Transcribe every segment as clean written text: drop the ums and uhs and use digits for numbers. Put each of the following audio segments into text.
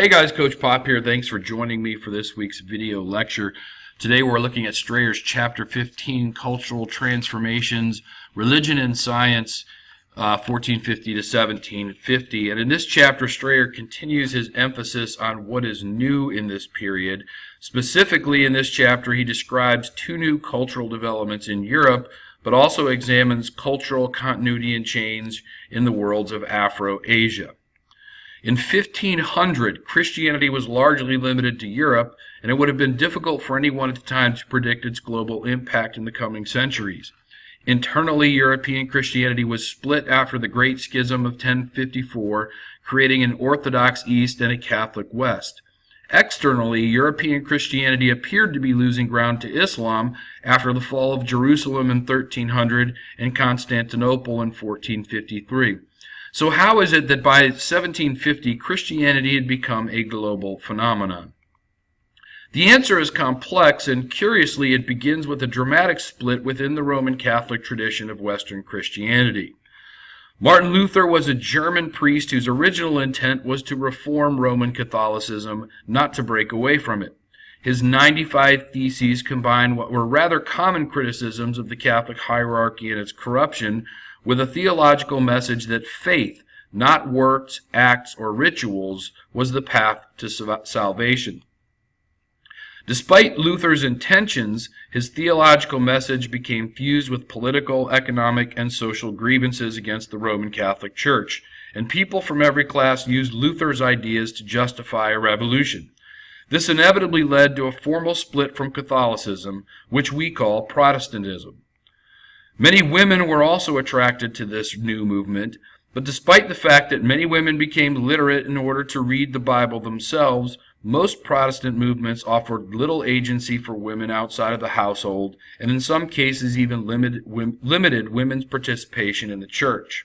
Hey guys, Coach Pop here. Thanks for joining me for this week's video lecture. Today we're looking at Strayer's Chapter 15, Cultural Transformations, Religion and Science, 1450 to 1750. And in this chapter, Strayer continues his emphasis on what is new in this period. Specifically, in this chapter, he describes two new cultural developments in Europe, but also examines cultural continuity and change in the worlds of Afro-Asia. In 1500, Christianity was largely limited to Europe, and it would have been difficult for anyone at the time to predict its global impact in the coming centuries. Internally, European Christianity was split after the Great Schism of 1054, creating an Orthodox East and a Catholic West. Externally, European Christianity appeared to be losing ground to Islam after the fall of Jerusalem in 1300 and Constantinople in 1453. So how is it that by 1750 Christianity had become a global phenomenon? The answer is complex, and curiously it begins with a dramatic split within the Roman Catholic tradition of Western Christianity. Martin Luther was a German priest whose original intent was to reform Roman Catholicism, not to break away from it. His 95 theses combined what were rather common criticisms of the Catholic hierarchy and its corruption with a theological message that faith, not works, acts, or rituals, was the path to salvation. Despite Luther's intentions, his theological message became fused with political, economic, and social grievances against the Roman Catholic Church, and people from every class used Luther's ideas to justify a revolution. This inevitably led to a formal split from Catholicism, which we call Protestantism. Many women were also attracted to this new movement, but despite the fact that many women became literate in order to read the Bible themselves, most Protestant movements offered little agency for women outside of the household, and in some cases even limited women's participation in the church.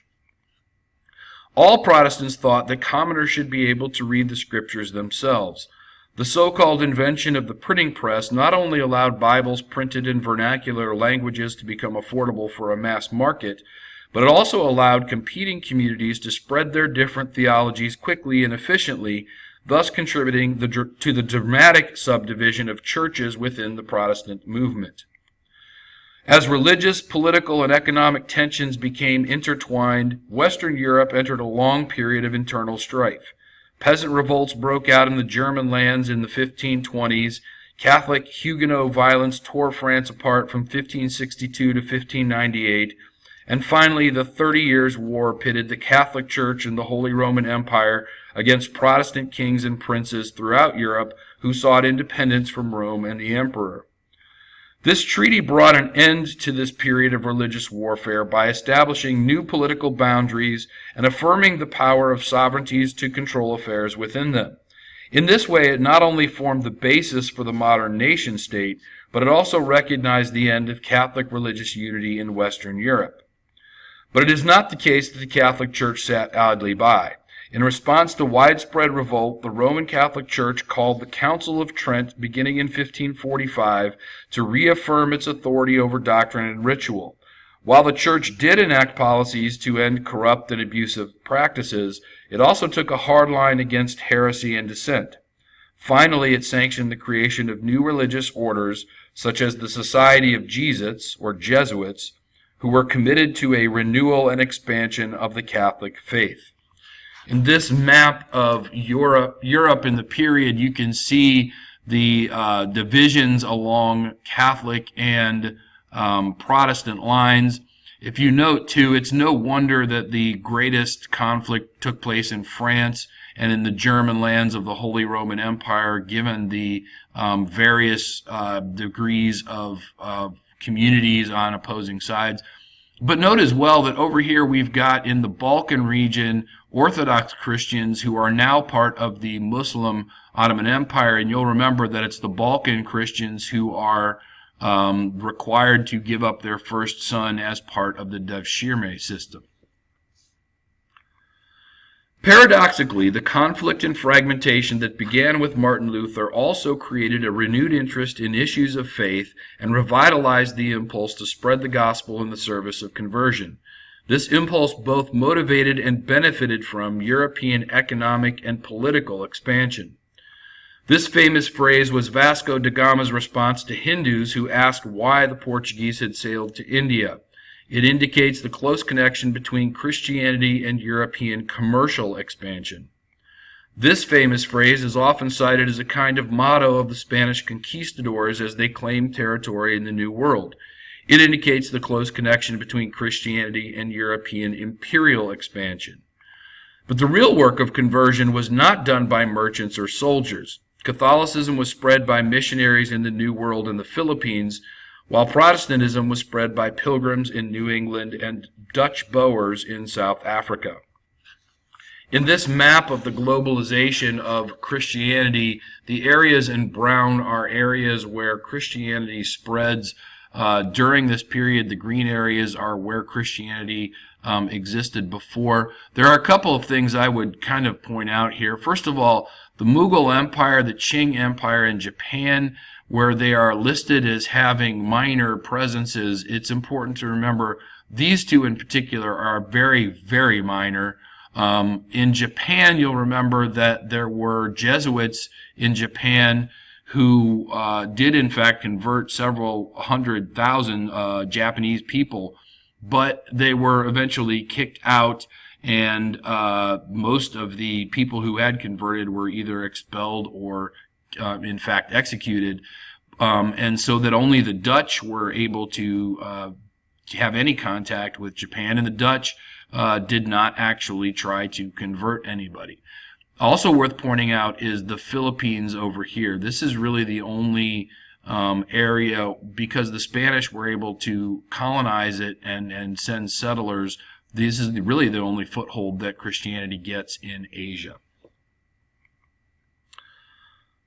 All Protestants thought that commoners should be able to read the Scriptures themselves. The so-called invention of the printing press not only allowed Bibles printed in vernacular languages to become affordable for a mass market, but it also allowed competing communities to spread their different theologies quickly and efficiently, thus contributing to the dramatic subdivision of churches within the Protestant movement. As religious, political, and economic tensions became intertwined, Western Europe entered a long period of internal strife. Peasant revolts broke out in the German lands in the 1520s. Catholic Huguenot violence tore France apart from 1562 to 1598. And finally, the 30 Years' War pitted the Catholic Church and the Holy Roman Empire against Protestant kings and princes throughout Europe who sought independence from Rome and the Emperor. This treaty brought an end to this period of religious warfare by establishing new political boundaries and affirming the power of sovereignties to control affairs within them. In this way, it not only formed the basis for the modern nation-state, but it also recognized the end of Catholic religious unity in Western Europe. But it is not the case that the Catholic Church sat idly by. In response to widespread revolt, the Roman Catholic Church called the Council of Trent beginning in 1545 to reaffirm its authority over doctrine and ritual. While the Church did enact policies to end corrupt and abusive practices, it also took a hard line against heresy and dissent. Finally, it sanctioned the creation of new religious orders, such as the Society of Jesus, or Jesuits, who were committed to a renewal and expansion of the Catholic faith. In this map of Europe in the period, you can see the divisions along Catholic and Protestant lines. If you note, too, it's no wonder that the greatest conflict took place in France and in the German lands of the Holy Roman Empire, given the various degrees of communities on opposing sides. But note as well that over here we've got in the Balkan region Orthodox Christians who are now part of the Muslim Ottoman Empire, and you'll remember that it's the Balkan Christians who are required to give up their first son as part of the Devshirme system. Paradoxically, the conflict and fragmentation that began with Martin Luther also created a renewed interest in issues of faith and revitalized the impulse to spread the gospel in the service of conversion. This impulse both motivated and benefited from European economic and political expansion. This famous phrase was Vasco da Gama's response to Hindus who asked why the Portuguese had sailed to India. It indicates the close connection between Christianity and European commercial expansion. This famous phrase is often cited as a kind of motto of the Spanish conquistadors as they claimed territory in the New World. It indicates the close connection between Christianity and European imperial expansion. But the real work of conversion was not done by merchants or soldiers. Catholicism was spread by missionaries in the New World and the Philippines, while Protestantism was spread by pilgrims in New England and Dutch Boers in South Africa. In this map of the globalization of Christianity, the areas in brown are areas where Christianity spreads. During this period, the green areas are where Christianity existed before. There are a couple of things I would kind of point out here. First of all, the Mughal Empire, the Qing Empire, and Japan, where they are listed as having minor presences, it's important to remember these two in particular are very, very minor. In Japan, you'll remember that there were Jesuits in Japan who did in fact convert several 100,000 Japanese people, but they were eventually kicked out, and most of the people who had converted were either expelled or in fact executed, and so that only the Dutch were able to have any contact with Japan, and the Dutch did not actually try to convert anybody. Also worth pointing out is the Philippines over here. This is really the only area, because the Spanish were able to colonize it and send settlers. This is really the only foothold that Christianity gets in Asia.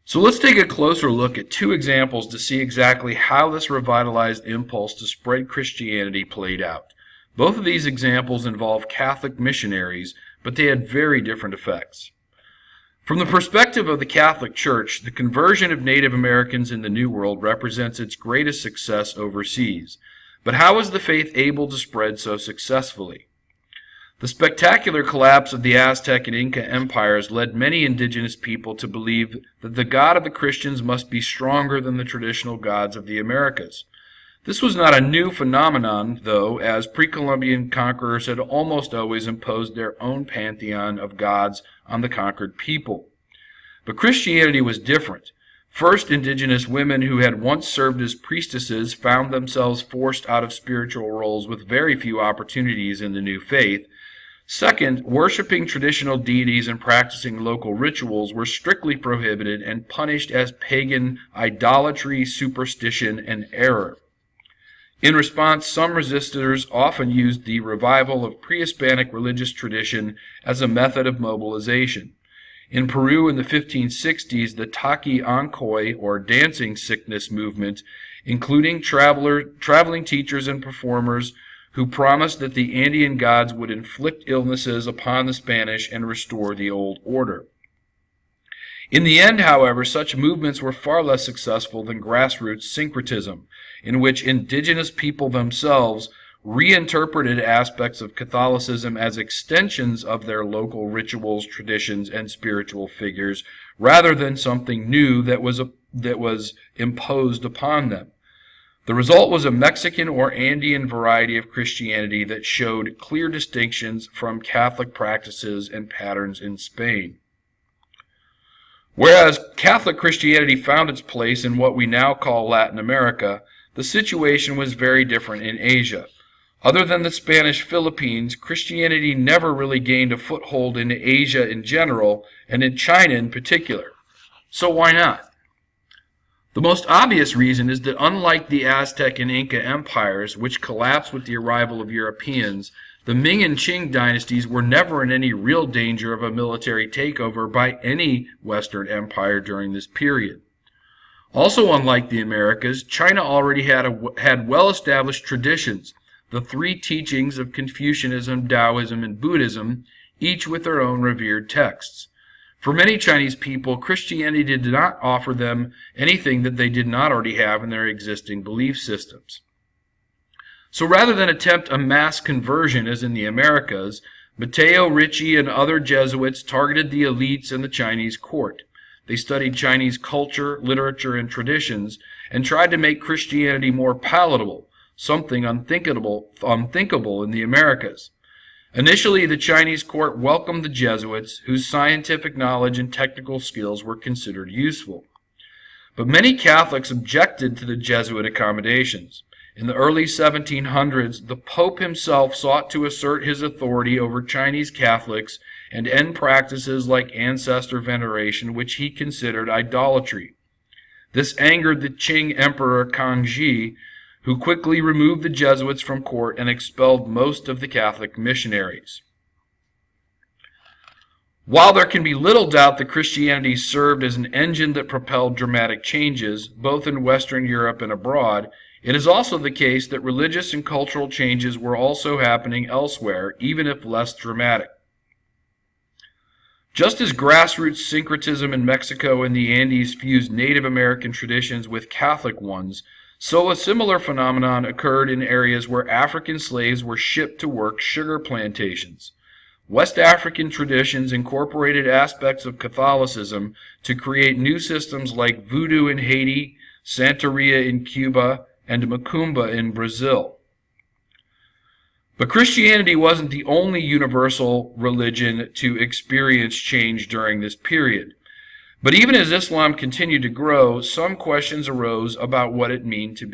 So let's take a closer look at two examples to see exactly how this revitalized impulse to spread Christianity played out. Both of these examples involve Catholic missionaries, but they had very different effects. From the perspective of the Catholic Church, the conversion of Native Americans in the New World represents its greatest success overseas. But how was the faith able to spread so successfully? The spectacular collapse of the Aztec and Inca empires led many indigenous people to believe that the God of the Christians must be stronger than the traditional gods of the Americas. This was not a new phenomenon, though, as pre-Columbian conquerors had almost always imposed their own pantheon of gods on the conquered people. But Christianity was different. First, indigenous women who had once served as priestesses found themselves forced out of spiritual roles with very few opportunities in the new faith. Second, worshiping traditional deities and practicing local rituals were strictly prohibited and punished as pagan idolatry, superstition, and error. In response, some resistors often used the revival of pre-Hispanic religious tradition as a method of mobilization. In Peru in the 1560s, the Taqui Ancoy, or dancing sickness movement, including traveling teachers and performers who promised that the Andean gods would inflict illnesses upon the Spanish and restore the old order. In the end, however, such movements were far less successful than grassroots syncretism, in which indigenous people themselves reinterpreted aspects of Catholicism as extensions of their local rituals, traditions, and spiritual figures, rather than something new that was imposed upon them. The result was a Mexican or Andean variety of Christianity that showed clear distinctions from Catholic practices and patterns in Spain. Whereas Catholic Christianity found its place in what we now call Latin America, the situation was very different in Asia. Other than the Spanish Philippines, Christianity never really gained a foothold in Asia in general, and in China in particular. So why not? The most obvious reason is that unlike the Aztec and Inca empires, which collapsed with the arrival of Europeans, the Ming and Qing dynasties were never in any real danger of a military takeover by any Western empire during this period. Also, unlike the Americas, China already had well-established traditions, the three teachings of Confucianism, Taoism, and Buddhism, each with their own revered texts. For many Chinese people, Christianity did not offer them anything that they did not already have in their existing belief systems. So rather than attempt a mass conversion as in the Americas, Matteo Ricci and other Jesuits targeted the elites in the Chinese court. They studied Chinese culture, literature, and traditions, and tried to make Christianity more palatable, something unthinkable in the Americas. Initially, the Chinese court welcomed the Jesuits, whose scientific knowledge and technical skills were considered useful. But many Catholics objected to the Jesuit accommodations. In the early 1700s, the Pope himself sought to assert his authority over Chinese Catholics and end practices like ancestor veneration, which he considered idolatry. This angered the Qing Emperor Kangxi, who quickly removed the Jesuits from court and expelled most of the Catholic missionaries. While there can be little doubt that Christianity served as an engine that propelled dramatic changes, both in Western Europe and abroad, it is also the case that religious and cultural changes were also happening elsewhere, even if less dramatic. Just as grassroots syncretism in Mexico and the Andes fused Native American traditions with Catholic ones, so a similar phenomenon occurred in areas where African slaves were shipped to work sugar plantations. West African traditions incorporated aspects of Catholicism to create new systems like voodoo in Haiti, Santeria in Cuba, and Macumba in Brazil. But Christianity wasn't the only universal religion to experience change during this period. But even as Islam continued to grow, some questions arose about what it meant to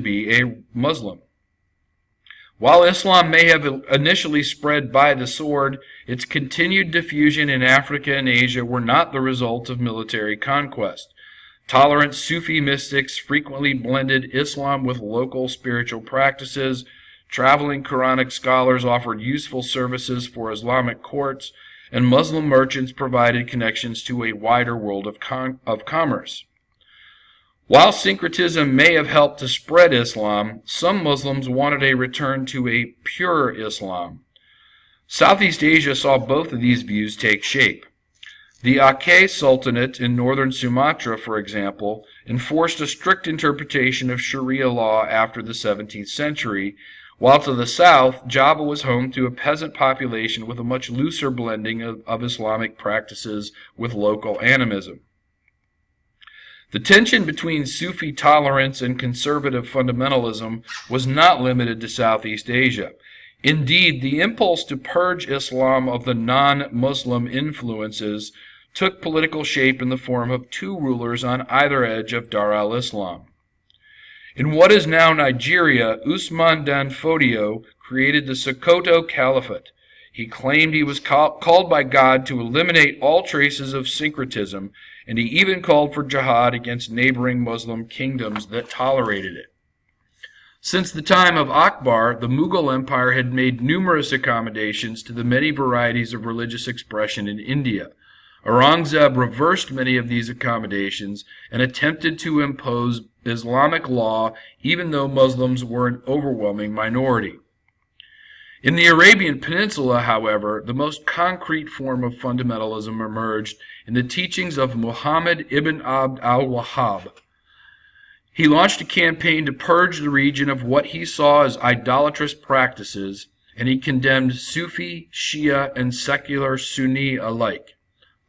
be a Muslim. While Islam may have initially spread by the sword, its continued diffusion in Africa and Asia were not the result of military conquest. Tolerant Sufi mystics frequently blended Islam with local spiritual practices. Traveling Quranic scholars offered useful services for Islamic courts, and Muslim merchants provided connections to a wider world of commerce. While syncretism may have helped to spread Islam, some Muslims wanted a return to a pure Islam. Southeast Asia saw both of these views take shape. The Aceh Sultanate in northern Sumatra, for example, enforced a strict interpretation of Sharia law after the 17th century, while to the south, Java was home to a peasant population with a much looser blending of Islamic practices with local animism. The tension between Sufi tolerance and conservative fundamentalism was not limited to Southeast Asia. Indeed, the impulse to purge Islam of the non-Muslim influences took political shape in the form of two rulers on either edge of Dar al-Islam. In what is now Nigeria, Usman Dan Fodio created the Sokoto Caliphate. He claimed he was called by God to eliminate all traces of syncretism, and he even called for jihad against neighboring Muslim kingdoms that tolerated it. Since the time of Akbar, the Mughal Empire had made numerous accommodations to the many varieties of religious expression in India. Aurangzeb reversed many of these accommodations and attempted to impose Islamic law even though Muslims were an overwhelming minority. In the Arabian Peninsula, however, the most concrete form of fundamentalism emerged in the teachings of Muhammad ibn Abd al-Wahhab. He launched a campaign to purge the region of what he saw as idolatrous practices, and he condemned Sufi, Shia, and secular Sunni alike.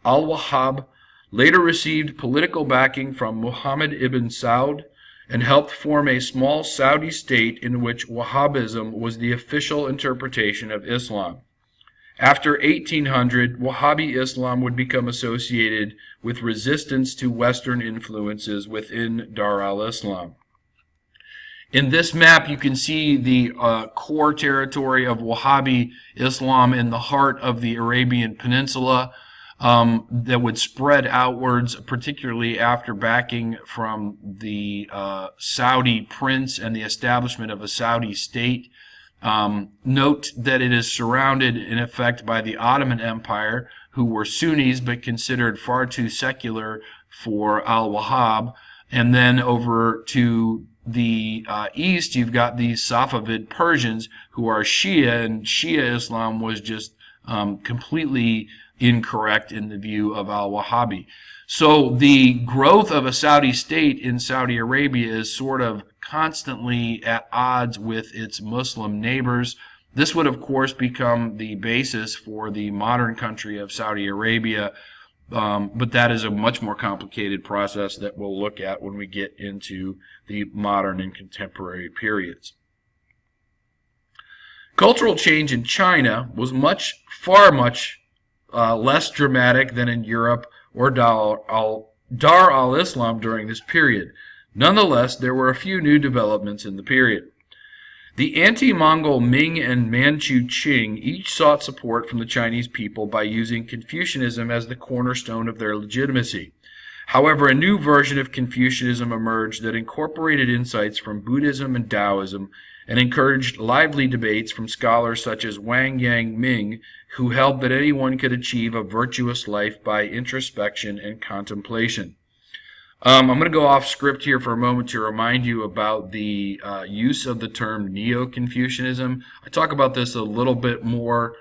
Al-Wahhab later received political backing from Muhammad ibn Saud and helped form a small Saudi state in which Wahhabism was the official interpretation of Islam. After 1800, Wahhabi Islam would become associated with resistance to Western influences within Dar al-Islam. In this map, you can see the core territory of Wahhabi Islam in the heart of the Arabian Peninsula that would spread outwards, particularly after backing from the Saudi prince and the establishment of a Saudi state. Note that it is surrounded, in effect, by the Ottoman Empire, who were Sunnis but considered far too secular for al-Wahhab. And then over to the east, you've got the Safavid Persians, who are Shia, and Shia Islam was just completely incorrect in the view of al-Wahhabi. So the growth of a Saudi state in Saudi Arabia is sort of constantly at odds with its Muslim neighbors. This would, of course, become the basis for the modern country of Saudi Arabia, but that is a much more complicated process that we'll look at when we get into the modern and contemporary periods. Cultural change in China was far much less dramatic than in Europe or Dar al-Islam during this period. Nonetheless, there were a few new developments in the period. The anti-Mongol Ming and Manchu Qing each sought support from the Chinese people by using Confucianism as the cornerstone of their legitimacy. However, a new version of Confucianism emerged that incorporated insights from Buddhism and Taoism and encouraged lively debates from scholars such as Wang Yang Ming, who held that anyone could achieve a virtuous life by introspection and contemplation. I'm going to go off script here for a moment to remind you about the use of the term Neo-Confucianism. I talk about this a little bit more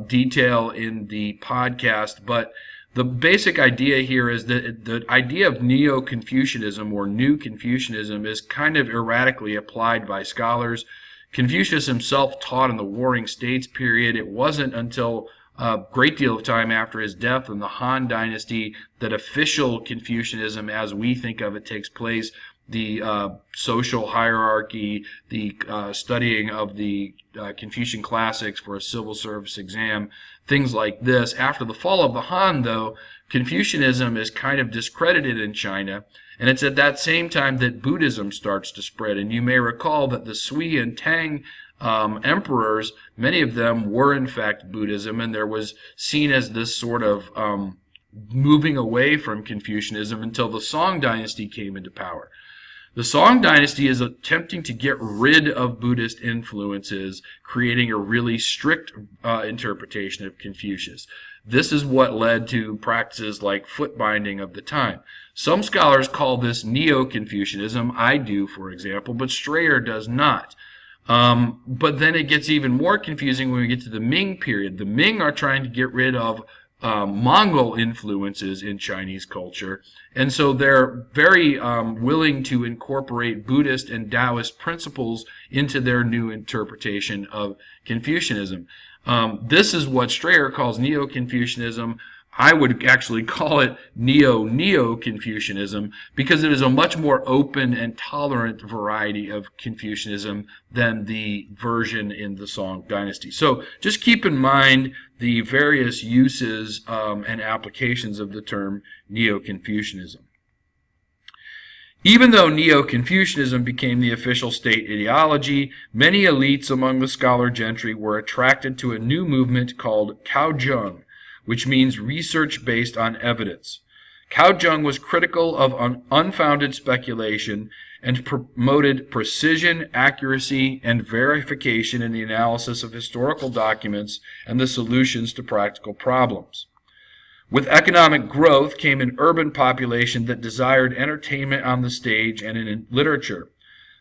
detail in the podcast, but the basic idea here is that the idea of Neo-Confucianism or New Confucianism is kind of erratically applied by scholars. Confucius himself taught in the Warring States period. It wasn't until a great deal of time after his death in the Han Dynasty that official Confucianism, as we think of it, takes place. The social hierarchy, the studying of the Confucian classics for a civil service exam, things like this. After the fall of the Han, though, Confucianism is kind of discredited in China, and it's at that same time that Buddhism starts to spread. And you may recall that the Sui and Tang emperors, many of them were in fact Buddhism, and there was seen as this sort of moving away from Confucianism until the Song Dynasty came into power. The Song Dynasty is attempting to get rid of Buddhist influences, creating a really strict interpretation of Confucius. This is what led to practices like foot binding of the time. Some scholars call this Neo-Confucianism. I do, for example, but Strayer does not. But then it gets even more confusing when we get to the Ming period. The Ming are trying to get rid of Mongol influences in Chinese culture, and so they're very willing to incorporate Buddhist and Taoist principles into their new interpretation of Confucianism. This is what Strayer calls Neo-Confucianism. I would actually call it Neo-Confucianism because it is a much more open and tolerant variety of Confucianism than the version in the Song Dynasty. So just keep in mind the various uses and applications of the term Neo-Confucianism. Even though Neo-Confucianism became the official state ideology, many elites among the scholar gentry were attracted to a new movement called Kaozheng, which means research based on evidence. Kaozheng was critical of unfounded speculation and promoted precision, accuracy, and verification in the analysis of historical documents and the solutions to practical problems. With economic growth came an urban population that desired entertainment on the stage and in literature.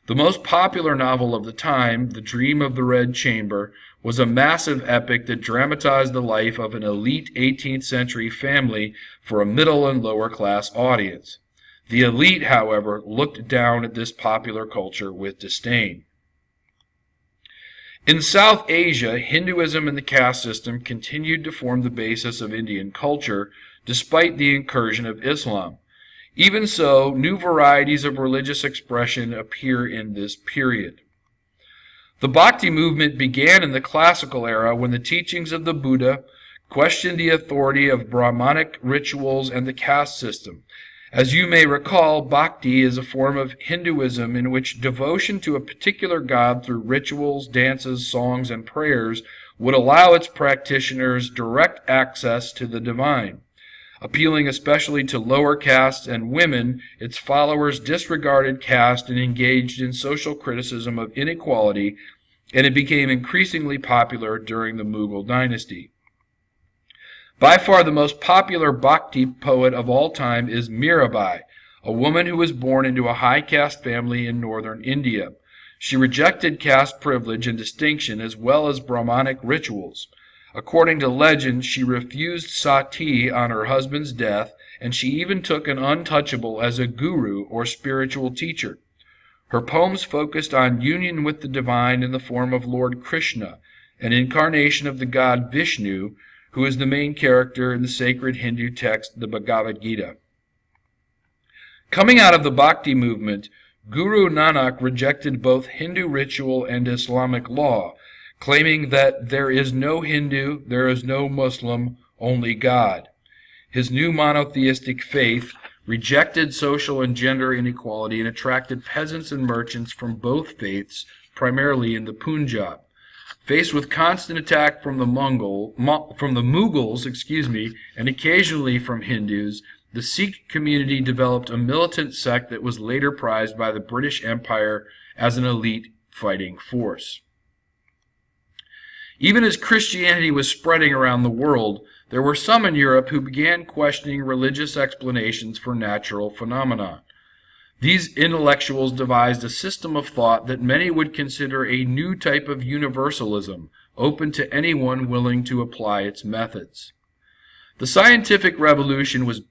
The most popular novel of the time, The Dream of the Red Chamber, was a massive epic that dramatized the life of an elite 18th century family for a middle and lower class audience. The elite, however, looked down at this popular culture with disdain. In South Asia, Hinduism and the caste system continued to form the basis of Indian culture, despite the incursion of Islam. Even so, new varieties of religious expression appear in this period. The Bhakti movement began in the classical era when the teachings of the Buddha questioned the authority of Brahmanic rituals and the caste system. As you may recall, Bhakti is a form of Hinduism in which devotion to a particular god through rituals, dances, songs, and prayers would allow its practitioners direct access to the divine. Appealing especially to lower castes and women, its followers disregarded caste and engaged in social criticism of inequality, and it became increasingly popular during the Mughal dynasty. By far the most popular Bhakti poet of all time is Mirabai, a woman who was born into a high caste family in northern India. She rejected caste privilege and distinction as well as Brahmanic rituals. According to legend, she refused sati on her husband's death, and she even took an untouchable as a guru or spiritual teacher. Her poems focused on union with the divine in the form of Lord Krishna, an incarnation of the god Vishnu, who is the main character in the sacred Hindu text, the Bhagavad Gita. Coming out of the Bhakti movement, Guru Nanak rejected both Hindu ritual and Islamic law, claiming that there is no Hindu, there is no Muslim, only God. His new monotheistic faith rejected social and gender inequality and attracted peasants and merchants from both faiths, primarily in the Punjab. Faced with constant attack from the Mughals, and occasionally from Hindus, the Sikh community developed a militant sect that was later prized by the British Empire as an elite fighting force. Even as Christianity was spreading around the world, there were some in Europe who began questioning religious explanations for natural phenomena. These intellectuals devised a system of thought that many would consider a new type of universalism, open to anyone willing to apply its methods. The scientific revolution was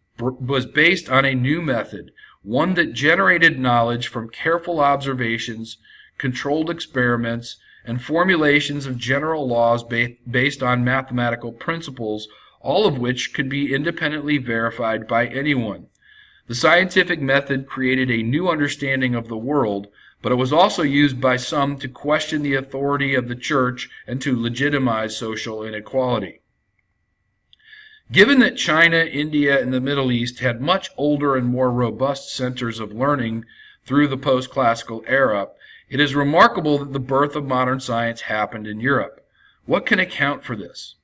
based on a new method, one that generated knowledge from careful observations, controlled experiments, and formulations of general laws based on mathematical principles, all of which could be independently verified by anyone. The scientific method created a new understanding of the world, but it was also used by some to question the authority of the church and to legitimize social inequality. Given that China, India, and the Middle East had much older and more robust centers of learning through the post-classical era, it is remarkable that the birth of modern science happened in Europe. What can account for this?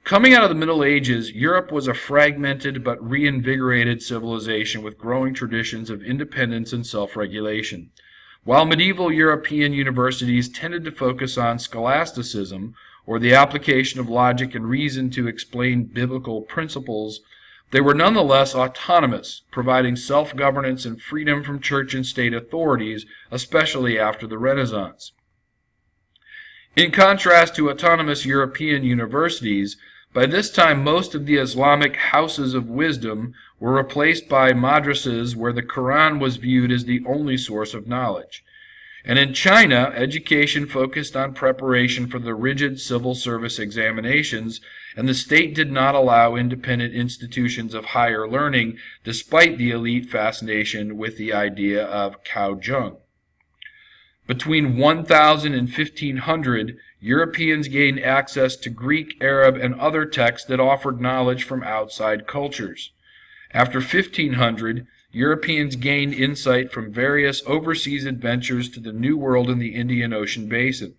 Coming out of the Middle Ages, Europe was a fragmented but reinvigorated civilization with growing traditions of independence and self-regulation. While medieval European universities tended to focus on scholasticism, or the application of logic and reason to explain biblical principles, they were nonetheless autonomous, providing self-governance and freedom from church and state authorities, especially after the Renaissance. In contrast to autonomous European universities, by this time most of the Islamic houses of wisdom were replaced by madrasas where the Quran was viewed as the only source of knowledge. And in China, education focused on preparation for the rigid civil service examinations, and the state did not allow independent institutions of higher learning, despite the elite fascination with the idea of Kaozheng. Between 1000 and 1500, Europeans gained access to Greek, Arab, and other texts that offered knowledge from outside cultures. After 1500, Europeans gained insight from various overseas adventures to the New World in the Indian Ocean basin.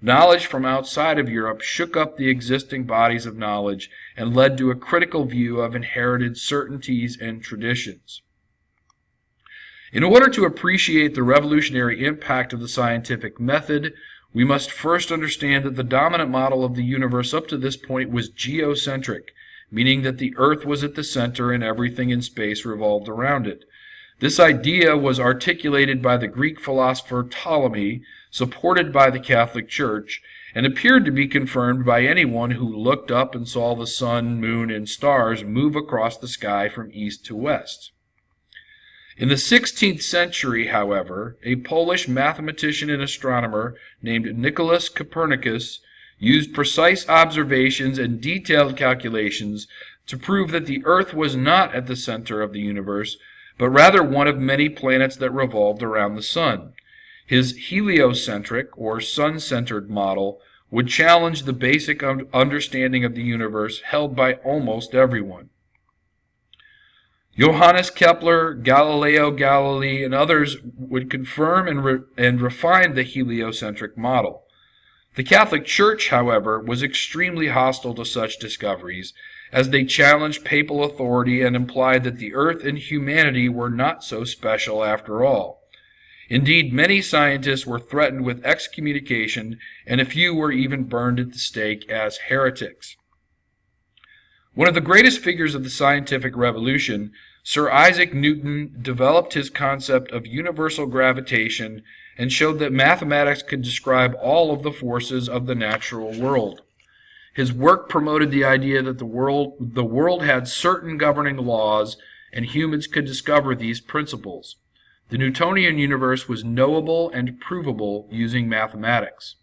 Knowledge from outside of Europe shook up the existing bodies of knowledge and led to a critical view of inherited certainties and traditions. In order to appreciate the revolutionary impact of the scientific method, we must first understand that the dominant model of the universe up to this point was geocentric, meaning that the Earth was at the center and everything in space revolved around it. This idea was articulated by the Greek philosopher Ptolemy, supported by the Catholic Church, and appeared to be confirmed by anyone who looked up and saw the sun, moon, and stars move across the sky from east to west. In the 16th century, however, a Polish mathematician and astronomer named Nicholas Copernicus used precise observations and detailed calculations to prove that the Earth was not at the center of the universe, but rather one of many planets that revolved around the sun. His heliocentric, or sun-centered model, would challenge the basic understanding of the universe held by almost everyone. Johannes Kepler, Galileo Galilei, and others would confirm and refine the heliocentric model. The Catholic Church, however, was extremely hostile to such discoveries, as they challenged papal authority and implied that the Earth and humanity were not so special after all. Indeed, many scientists were threatened with excommunication, and a few were even burned at the stake as heretics. One of the greatest figures of the scientific revolution, Sir Isaac Newton, developed his concept of universal gravitation and showed that mathematics could describe all of the forces of the natural world. His work promoted the idea that the world had certain governing laws, and humans could discover these principles. The Newtonian universe was knowable and provable using mathematics.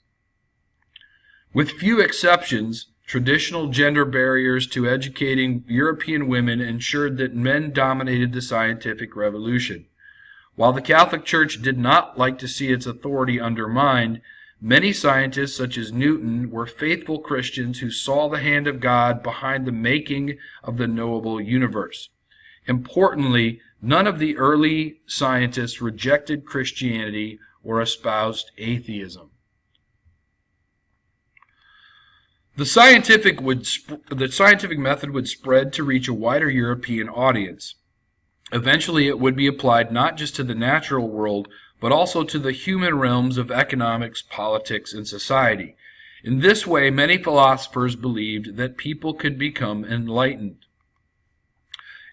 With few exceptions, traditional gender barriers to educating European women ensured that men dominated the scientific revolution. While the Catholic Church did not like to see its authority undermined, many scientists, such as Newton, were faithful Christians who saw the hand of God behind the making of the knowable universe. Importantly, none of the early scientists rejected Christianity or espoused atheism. The scientific method would spread to reach a wider European audience. Eventually, it would be applied not just to the natural world, but also to the human realms of economics, politics, and society. In this way, many philosophers believed that people could become enlightened.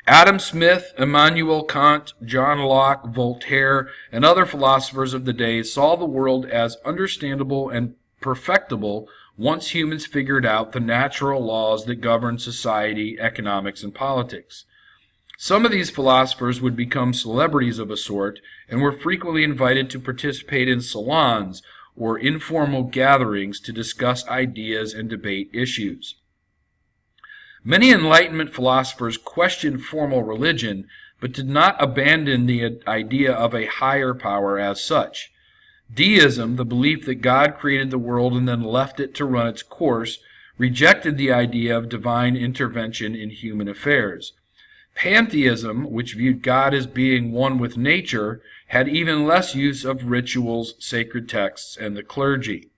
Adam Smith, Immanuel Kant, John Locke, Voltaire, and other philosophers of the day saw the world as understandable and perfectible once humans figured out the natural laws that govern society, economics, and politics. Some of these philosophers would become celebrities of a sort and were frequently invited to participate in salons or informal gatherings to discuss ideas and debate issues. Many Enlightenment philosophers questioned formal religion, but did not abandon the idea of a higher power as such. Deism, the belief that God created the world and then left it to run its course, rejected the idea of divine intervention in human affairs. Pantheism, which viewed God as being one with nature, had even less use of rituals, sacred texts, and the clergy.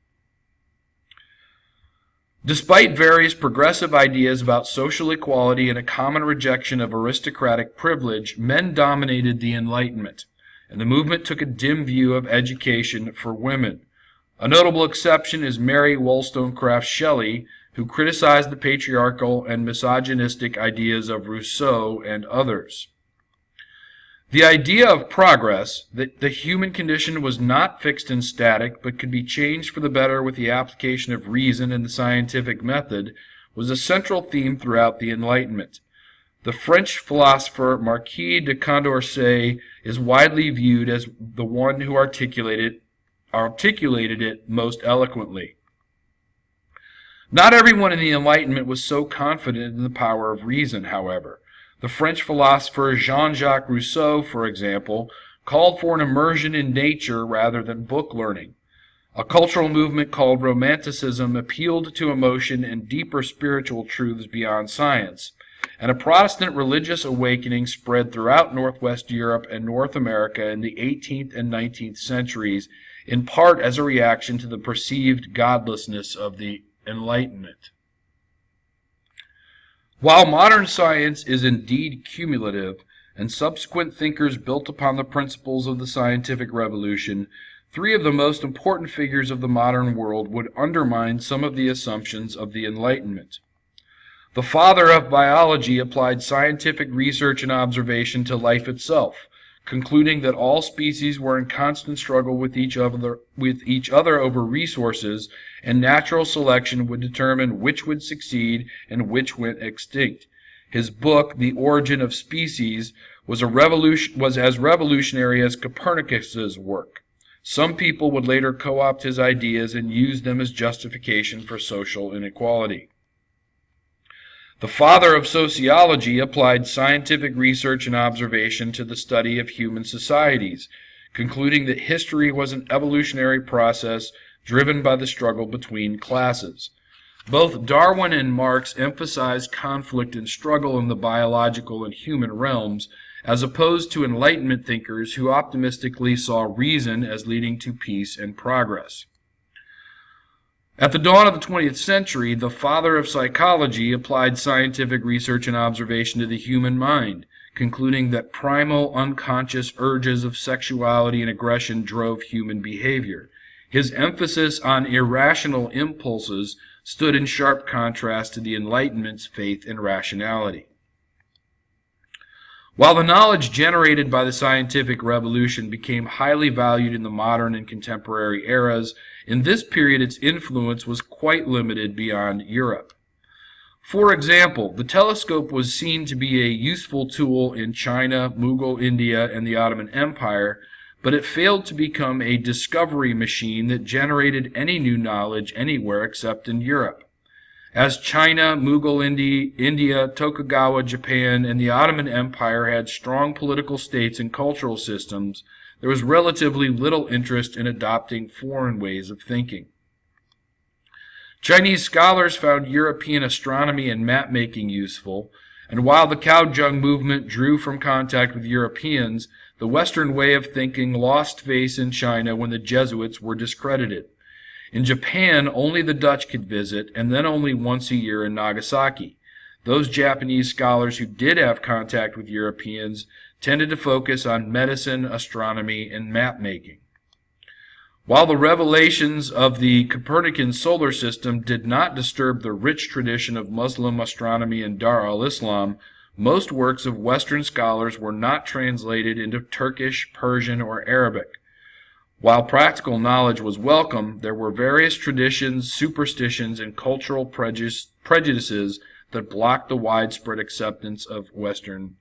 Despite various progressive ideas about social equality and a common rejection of aristocratic privilege, men dominated the Enlightenment, and the movement took a dim view of education for women. A notable exception is Mary Wollstonecraft Shelley, who criticized the patriarchal and misogynistic ideas of Rousseau and others. The idea of progress, that the human condition was not fixed and static, but could be changed for the better with the application of reason and the scientific method, was a central theme throughout the Enlightenment. The French philosopher Marquis de Condorcet is widely viewed as the one who articulated it most eloquently. Not everyone in the Enlightenment was so confident in the power of reason, however. The French philosopher Jean-Jacques Rousseau, for example, called for an immersion in nature rather than book learning. A cultural movement called Romanticism appealed to emotion and deeper spiritual truths beyond science, and a Protestant religious awakening spread throughout Northwest Europe and North America in the 18th and 19th centuries, in part as a reaction to the perceived godlessness of the Enlightenment. While modern science is indeed cumulative, and subsequent thinkers built upon the principles of the scientific revolution, three of the most important figures of the modern world would undermine some of the assumptions of the Enlightenment. The father of biology applied scientific research and observation to life itself, concluding that all species were in constant struggle with each other over resources, and natural selection would determine which would succeed and which went extinct. His book, The Origin of Species, was as revolutionary as Copernicus's work. Some people would later co-opt his ideas and use them as justification for social inequality. The father of sociology applied scientific research and observation to the study of human societies, concluding that history was an evolutionary process driven by the struggle between classes. Both Darwin and Marx emphasized conflict and struggle in the biological and human realms, as opposed to Enlightenment thinkers who optimistically saw reason as leading to peace and progress. At the dawn of the 20th century, the father of psychology applied scientific research and observation to the human mind, concluding that primal unconscious urges of sexuality and aggression drove human behavior. His emphasis on irrational impulses stood in sharp contrast to the Enlightenment's faith in rationality. While the knowledge generated by the scientific revolution became highly valued in the modern and contemporary eras, in this period its influence was quite limited beyond Europe. For example, the telescope was seen to be a useful tool in China, Mughal India, and the Ottoman Empire, but it failed to become a discovery machine that generated any new knowledge anywhere except in Europe. As China, Mughal India, Tokugawa Japan, and the Ottoman Empire had strong political states and cultural systems, there was relatively little interest in adopting foreign ways of thinking. Chinese scholars found European astronomy and map-making useful, and while the Kaozheng movement drew from contact with Europeans, the Western way of thinking lost face in China when the Jesuits were discredited. In Japan, only the Dutch could visit, and then only once a year in Nagasaki. Those Japanese scholars who did have contact with Europeans tended to focus on medicine, astronomy, and map-making. While the revelations of the Copernican solar system did not disturb the rich tradition of Muslim astronomy and Dar al-Islam, most works of Western scholars were not translated into Turkish, Persian, or Arabic. While practical knowledge was welcome, there were various traditions, superstitions, and cultural prejudices that blocked the widespread acceptance of Western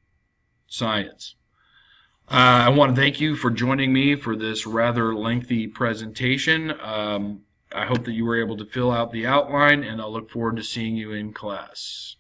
science. I want to thank you for joining me for this rather lengthy presentation. I hope that you were able to fill out the outline, and I'll look forward to seeing you in class.